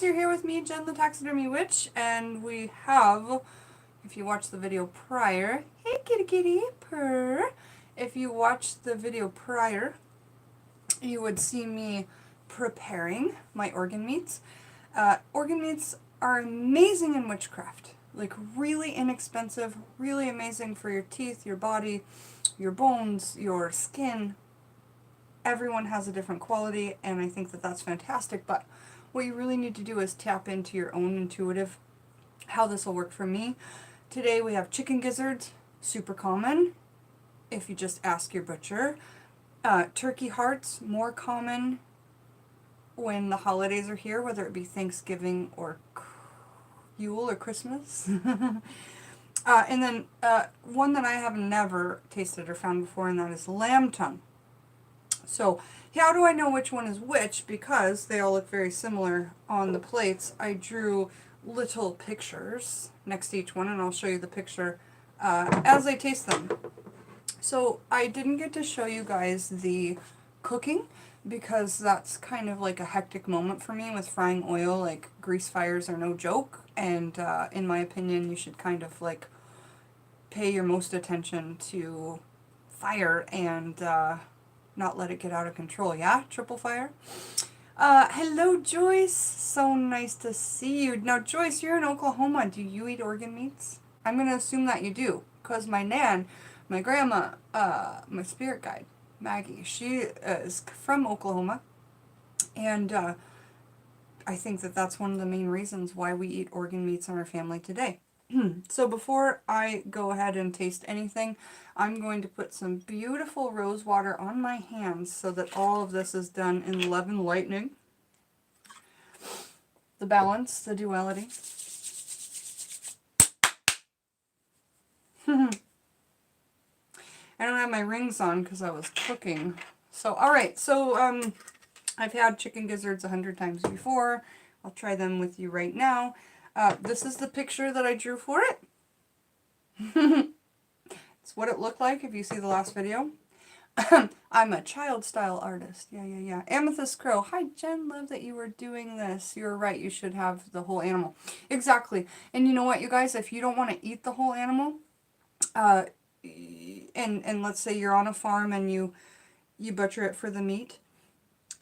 friends, you're here with me, Jen the Taxidermy Witch, and we have, if you watched the video prior, hey kitty kitty, purr. If you watched the video prior, you would see me preparing my organ meats. Organ meats are amazing in witchcraft, like really inexpensive, really amazing for your teeth, your body, your bones, your skin. Everyone has a different quality, and I think that that's fantastic, but what you really need to do is tap into your own intuitive how this will work for me. Today we have chicken gizzards, super common if you just ask your butcher. Turkey hearts, more common when the holidays are here, whether it be Thanksgiving or Yule or Christmas. And then one that I have never tasted or found before, and that is lamb tongue. So how do I know which one is which? Because they all look very similar on the plates. I drew little pictures next to each one, and I'll show you the picture as I taste them. So I didn't get to show you guys the cooking because that's kind of like a hectic moment for me with frying oil. Like, grease fires are no joke, and in my opinion you should kind of like pay your most attention to fire and not let it get out of control. Yeah, triple fire. Hello Joyce, so nice to see you. Now Joyce, you're in Oklahoma. Do you eat organ meats? I'm gonna assume that you do, because my nan, my grandma, my spirit guide, Maggie, she is from Oklahoma, and I think that that's one of the main reasons why we eat organ meats in our family today. So before I go ahead and taste anything, I'm going to put some beautiful rose water on my hands so that all of this is done in love and lightning. The balance, the duality. I don't have my rings on because I was cooking. So, alright, so I've had chicken gizzards 100 times before. I'll try them with you right now. This is the picture that I drew for it. It's what it looked like if you see the last video. I'm a child style artist. Yeah. Amethyst Crow. Hi Jen, love that you were doing this. You were right, you should have the whole animal. Exactly. And you know what, you guys, if you don't want to eat the whole animal, and let's say you're on a farm and you butcher it for the meat,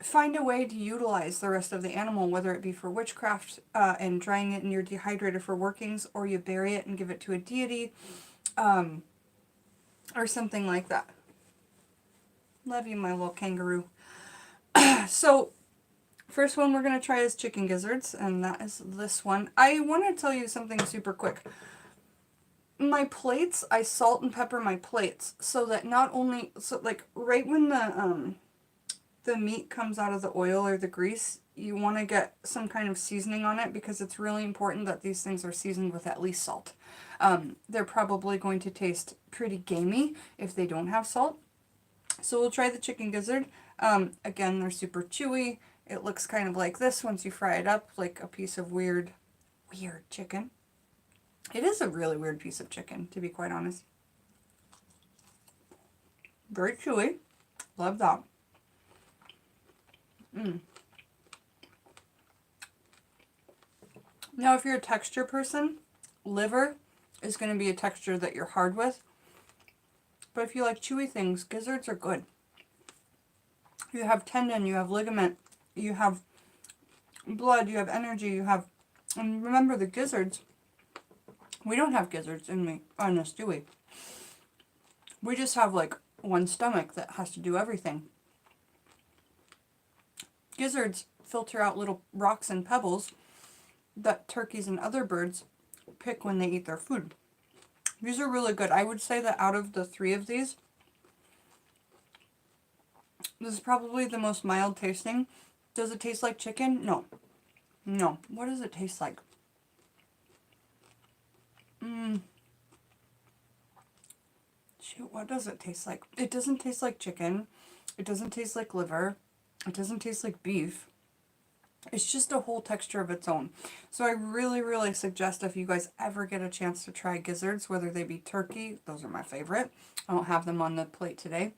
find a way to utilize the rest of the animal, whether it be for witchcraft and drying it in your dehydrator for workings, or you bury it and give it to a deity, or something like that. Love you, my little kangaroo. So, first one we're going to try is chicken gizzards, and that is this one. I want to tell you something super quick. My plates, I salt and pepper my plates so that not only, so like right when the meat comes out of the oil or the grease, you want to get some kind of seasoning on it, because it's really important that these things are seasoned with at least salt. They're probably going to taste pretty gamey if they don't have salt. So we'll try the chicken gizzard. Again, they're super chewy. It looks kind of like this once you fry it up, like a piece of weird chicken. It is a really weird piece of chicken, to be quite honest. Very chewy. Love that. Now, if you're a texture person, liver is going to be a texture that you're hard with. But if you like chewy things, gizzards are good. You have tendon, you have ligament, you have blood, you have energy, you have... And remember, the gizzards, we don't have gizzards in us, do we? We just have like one stomach that has to do everything. Gizzards filter out little rocks and pebbles that turkeys and other birds pick when they eat their food. These are really good. I would say that out of the three of these, this is probably the most mild tasting. Does it taste like chicken? No. No. What does it taste like? Shoot, what does it taste like? It doesn't taste like chicken. It doesn't taste like liver. It doesn't taste like beef. It's just a whole texture of its own. So I really suggest, if you guys ever get a chance to try gizzards, whether they be turkey, those are my favorite. I don't have them on the plate today,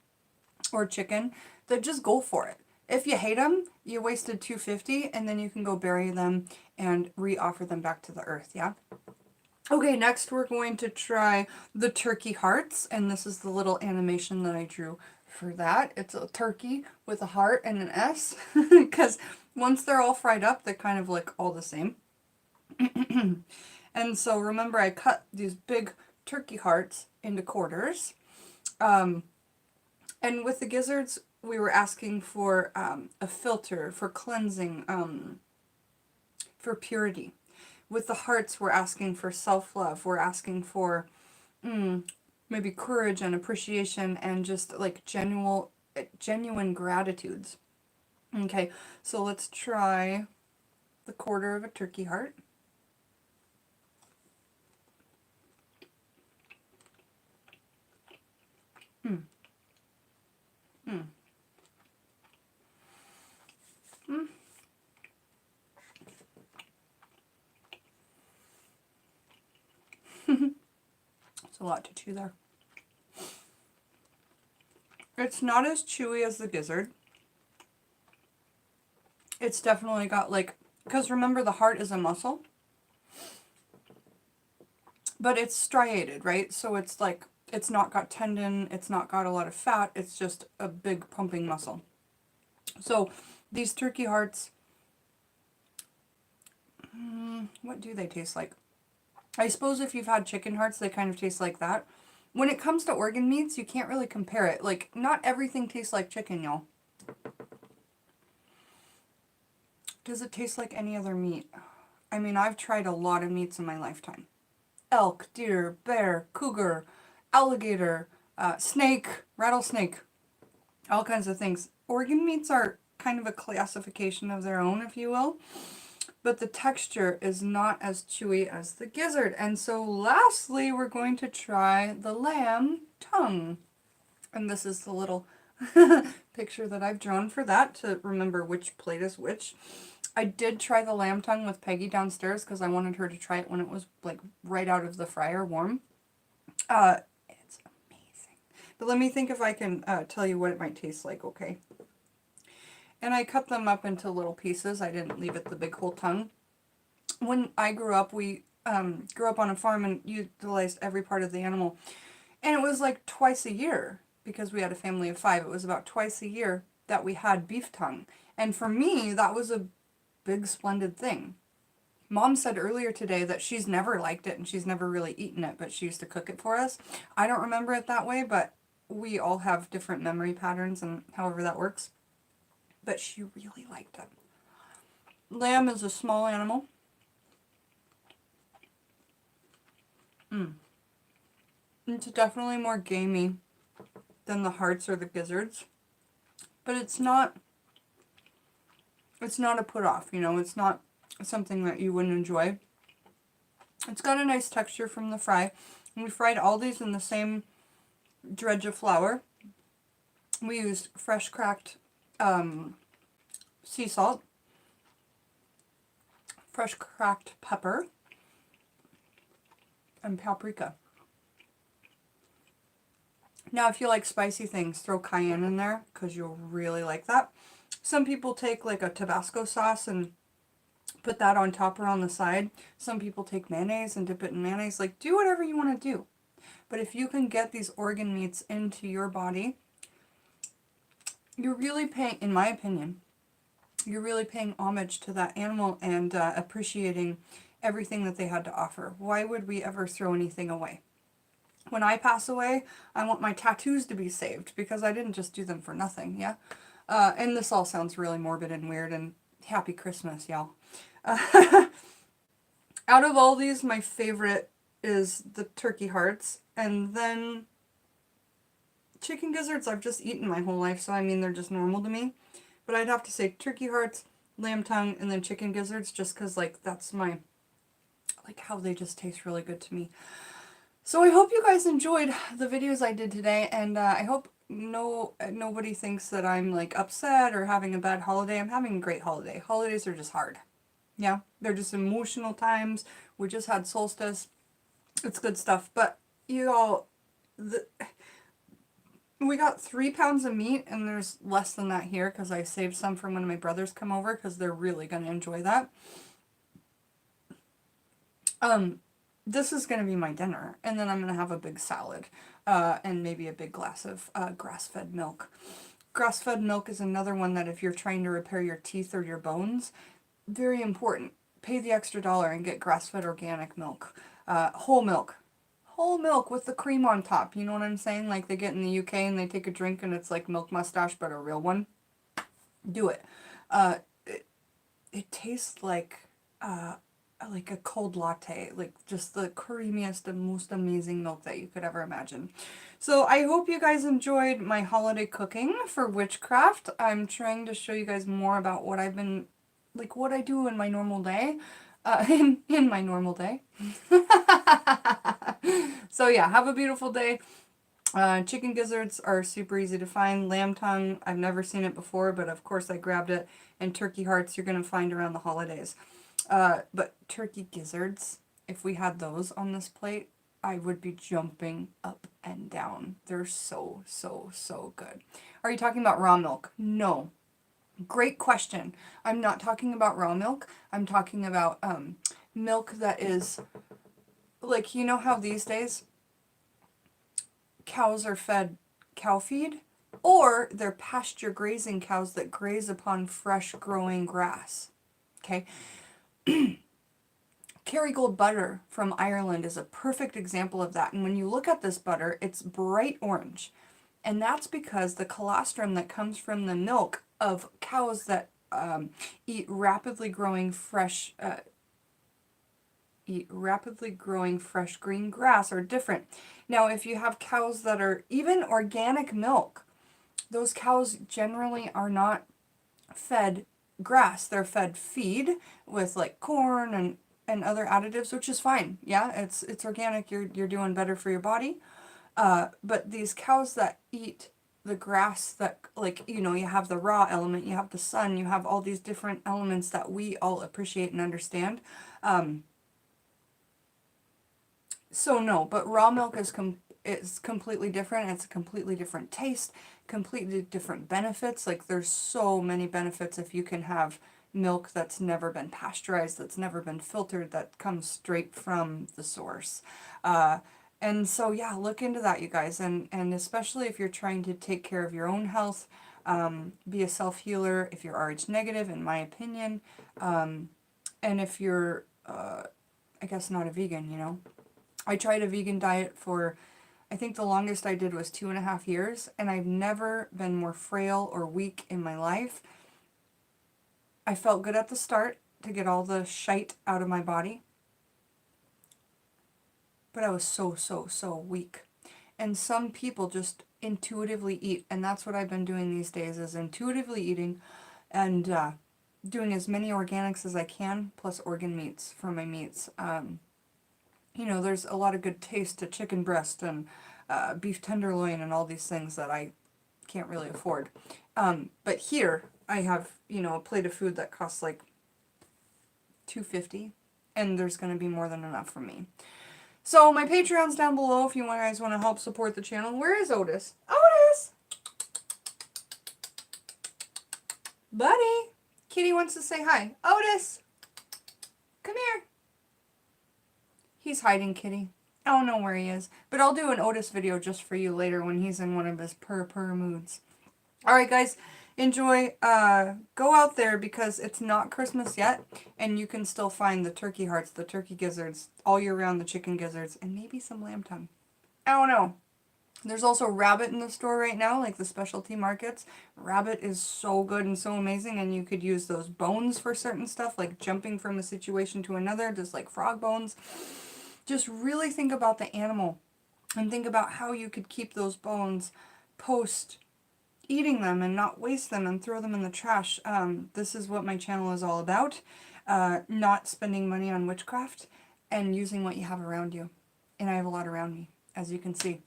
or chicken, then just go for it. If you hate them, you wasted $2.50, and then you can go bury them and re-offer them back to the earth, yeah? Okay, next we're going to try the turkey hearts, and this is the little animation that I drew for that. It's a turkey with a heart and an S, because once they're all fried up, they kind of look all the same. And so remember, I cut these big turkey hearts into quarters. And with the gizzards, we were asking for a filter, for cleansing, for purity. With the hearts, we're asking for self-love. We're asking for maybe courage and appreciation and just like genuine gratitudes. Okay, so let's try the quarter of a turkey heart. It's a lot to chew there. It's not as chewy as the gizzard. It's definitely got like, because remember the heart is a muscle, but it's striated, right? So it's like, it's not got tendon, it's not got a lot of fat, it's just a big pumping muscle. So these turkey hearts, what do they taste like? I suppose if you've had chicken hearts, they kind of taste like that. When it comes to organ meats, you can't really compare it. Like, not everything tastes like chicken, y'all. Does it taste like any other meat? I mean, I've tried a lot of meats in my lifetime. Elk, deer, bear, cougar, alligator, snake, rattlesnake, all kinds of things. Organ meats are kind of a classification of their own, if you will. But the texture is not as chewy as the gizzard. And so lastly, we're going to try the lamb tongue. And this is the little picture that I've drawn for that to remember which plate is which. I did try the lamb tongue with Peggy downstairs because I wanted her to try it when it was like right out of the fryer warm. It's amazing. But let me think if I can tell you what it might taste like, okay? And I cut them up into little pieces. I didn't leave it the big whole tongue. When I grew up, we grew up on a farm and utilized every part of the animal. And it was like twice a year, because we had a family of 5. It was about twice a year that we had beef tongue. And for me, that was a big, splendid thing. Mom said earlier today that she's never liked it and she's never really eaten it, but she used to cook it for us. I don't remember it that way, but we all have different memory patterns and however that works. But she really liked it. Lamb is a small animal. It's definitely more gamey than the hearts or the gizzards. But it's not a put off, you know, it's not something that you wouldn't enjoy. It's got a nice texture from the fry. And we fried all these in the same dredge of flour. We used fresh cracked sea salt, fresh cracked pepper, and paprika. Now, if you like spicy things, throw cayenne in there because you'll really like that. Some people take like a Tabasco sauce and put that on top or on the side. Some people take mayonnaise and dip it in mayonnaise. Like, do whatever you want to do. But if you can get these organ meats into your body, you're really paying, in my opinion, you're really paying homage to that animal and appreciating everything that they had to offer. Why would we ever throw anything away? When I pass away, I want my tattoos to be saved because I didn't just do them for nothing, yeah? And this all sounds really morbid and weird, and happy Christmas, y'all. Out of all these, my favorite is the turkey hearts, and then chicken gizzards I've just eaten my whole life, so I mean they're just normal to me. But I'd have to say turkey hearts, lamb tongue, and then chicken gizzards just because, like, that's my, like, how they just taste really good to me. So I hope you guys enjoyed the videos I did today, and I hope nobody thinks that I'm, like, upset or having a bad holiday. I'm having a great holiday. Holidays are just hard. Yeah, they're just emotional times. We just had solstice. It's good stuff. But you all, We got 3 pounds of meat, and there's less than that here because I saved some from when my brothers come over because they're really going to enjoy that. This is going to be my dinner, and then I'm going to have a big salad and maybe a big glass of grass-fed milk. Grass-fed milk is another one that if you're trying to repair your teeth or your bones, very important. Pay the extra $1 and get grass-fed organic milk. Whole milk. Whole milk with the cream on top. You know what I'm saying? Like they get in the UK and they take a drink and it's like milk mustache, but a real one. Do it. It tastes like a cold latte, like just the creamiest and most amazing milk that you could ever imagine. So I hope you guys enjoyed my holiday cooking for Witchcraft. I'm trying to show you guys more about what I've been, like what I do in my normal day. In my normal day. So yeah, have a beautiful day. Chicken gizzards are super easy to find. Lamb tongue, I've never seen it before, but of course I grabbed it. And turkey hearts you're going to find around the holidays. But turkey gizzards, if we had those on this plate, I would be jumping up and down. They're so, so, so good. Are you talking about raw milk? No. Great question. I'm not talking about raw milk. I'm talking about milk that is, like, you know how these days cows are fed cow feed? Or they're pasture grazing cows that graze upon fresh growing grass. Okay? Kerrygold butter from Ireland is a perfect example of that. And when you look at this butter, it's bright orange. And that's because the colostrum that comes from the milk of cows that eat rapidly growing fresh green grass are different. Now, if you have cows that are even organic milk, those cows generally are not fed grass. They're fed feed with like corn and other additives, which is fine. Yeah, it's organic. You're doing better for your body. But these cows that eat the grass that, like, you know, you have the raw element, you have the sun, you have all these different elements that we all appreciate and understand. So no, but raw milk is completely different. It's a completely different taste, completely different benefits. Like there's so many benefits if you can have milk that's never been pasteurized, that's never been filtered, that comes straight from the source. And so yeah, look into that, you guys, and especially if you're trying to take care of your own health, be a self-healer if you're Rh negative, in my opinion, and if you're, I guess, not a vegan, you know. I tried a vegan diet for, I think the longest I did was 2.5 years, and I've never been more frail or weak in my life. I felt good at the start to get all the shite out of my body, but I was so, so, so weak. And some people just intuitively eat, and that's what I've been doing these days, is intuitively eating and doing as many organics as I can, plus organ meats for my meats. You know, there's a lot of good taste to chicken breast and beef tenderloin and all these things that I can't really afford. But here I have, you know, a plate of food that costs like $2.50, and there's going to be more than enough for me. So my Patreon's down below if you guys want to help support the channel. Where is Otis? Otis! Buddy! Kitty wants to say hi. Otis! Come here. He's hiding, Kitty. I don't know where he is. But I'll do an Otis video just for you later when he's in one of his purr moods. Alright, guys. Enjoy. Go out there because it's not Christmas yet. And you can still find the turkey hearts, the turkey gizzards, all year round, the chicken gizzards, and maybe some lamb tongue. I don't know. There's also rabbit in the store right now, like the specialty markets. Rabbit is so good and so amazing, and you could use those bones for certain stuff, like jumping from a situation to another, just like frog bones. Just really think about the animal and think about how you could keep those bones post eating them and not waste them and throw them in the trash. This is what my channel is all about. Not spending money on witchcraft and using what you have around you. And I have a lot around me, as you can see.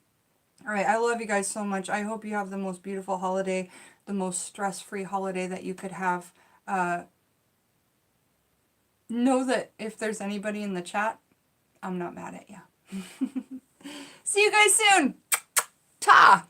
Alright, I love you guys so much. I hope you have the most beautiful holiday, the most stress-free holiday that you could have. Know that if there's anybody in the chat, I'm not mad at you. See you guys soon. Ta!